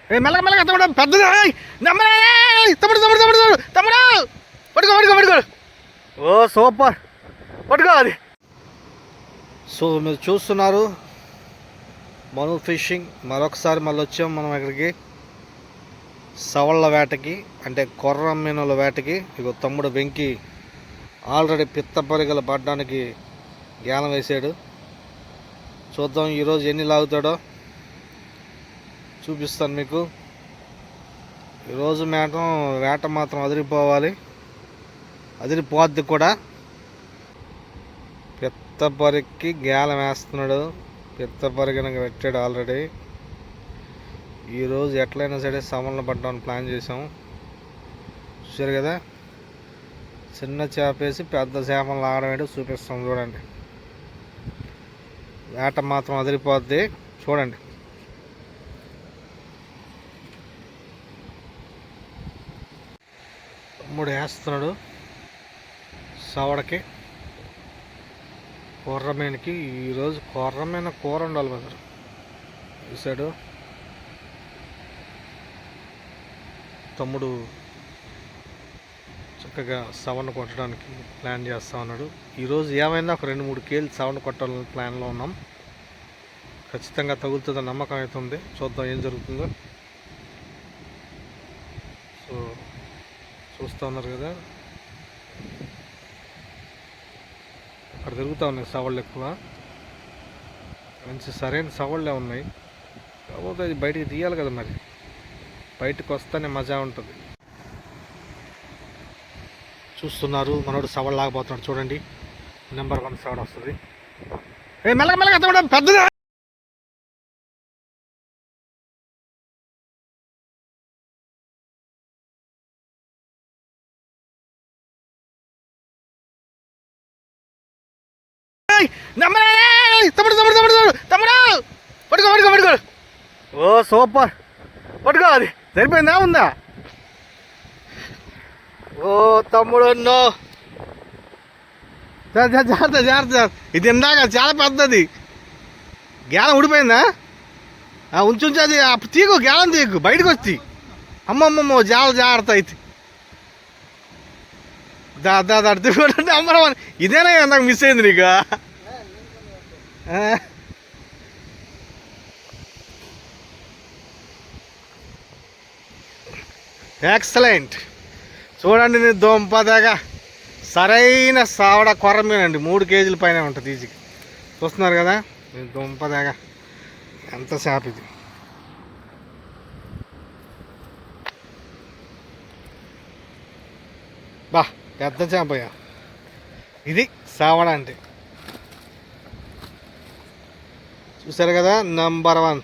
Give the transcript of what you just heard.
మెల్లగా మెల్లగా తమ్ముడు పెద్దది తమ్ముడు తమ్ముడు తమ్ముడు తమ్ముడు పట్టుకో పట్టుకో పట్టుకో. ఓ సూపర్, పట్టుకో అది. సో మీరు చూస్తున్నారు మను ఫిషింగ్. మరొకసారి మళ్ళీ వచ్చాం మనం ఇక్కడికి సవళ్ళ వేటకి, అంటే కొర్ర మీనుల వేటకి. ఇగో తమ్ముడు వెంకి ఆల్రెడీ పిత్త పరిగలు పడడానికి గ్యాలం వేసాడు. చూద్దాం ఈరోజు ఎన్ని లాగుతాడో చూపిస్తాను మీకు. ఈరోజు వేట మాత్రం అదిరిపోవాలి, అదిరిపోద్ది కూడా. పిత్త పరిక్కి గ్యాలం వేస్తున్నాడు, పిత్త పరిగనక పెట్టాడు ఆల్రెడీ. ఈరోజు ఎట్లయినా సరే సమన్లు పడ్డామని ప్లాన్ చేసాం. చూసారు కదా, చిన్న చేపేసి పెద్ద చేపలు లాగడం ఏంటో చూపిస్తాం చూడండి. వేట మాత్రం అదిరిపోద్ది చూడండి. తమ్ముడు వేస్తున్నాడు సవడకి, కొర్రమీనకి. ఈరోజు కొర్రమీన కూర ఉండాలి కదా. చూసాడు తమ్ముడు చక్కగా సవన్న కొట్టడానికి ప్లాన్ చేస్తా ఉన్నాడు. ఈరోజు ఏమైనా ఒక 2-3 కేజీలు సవన్న కొట్టాలని ప్లాన్లో ఉన్నాం. ఖచ్చితంగా తగులుతుందని నమ్మకం అవుతుంది. చూద్దాం ఏం జరుగుతుందో. సో చూస్తూ ఉన్నారు కదా, అక్కడ తిరుగుతూ ఉన్నాయి సవళ్ళు ఎక్కువ. మంచి సరైన సవళ్ళే ఉన్నాయి. కాకపోతే అది బయటికి తీయాలి కదా, మరి బయటకు వస్తేనే మజా ఉంటుంది. చూస్తున్నారు మనోడు సవళ్ళు లాగబోతున్నాడు చూడండి. నెంబర్ 1 సవడ వస్తుంది. మెల్లగా మెల్లగా తమ్ముడు పెద్దది. తమ్ముడు తమ్ముడు తమ్ముడు తమ్ముడు పట్టుకో పట్టుకో పట్టుకో. ఓ సూపర్, పట్టుకో అది. సరిపోయిందా ఉందా? ఓ తమ్ముడు నో, జాగ్రత్త జాగ్రత్త. ఇది ఇందాక చాలా పెద్దది. గ్యాలం ఊడిపోయిందా? ఉంచు అది తీకు, గ్యాలం తీకు, బయటకు వచ్చి. అమ్మమ్మమ్మో జాగ్రత్త అయితే. తిరుగుతుంటే అమ్మమ్మ ఇదేనా నాకు మిస్ అయింది నీకు. ఎక్సలెంట్. చూడండి నీ దొంపదాగా సరైన సావడ కొర్రమీనండి. 3 కేజీల పైన ఉంటుంది ఈజీగా. చూస్తున్నారు కదా నీ దొంపదాగా ఎంత చేప ఇది. బా పెద్ద చేపయ్యా ఇది సావడ అంటే. చూసారు కదా, నంబర్ 1.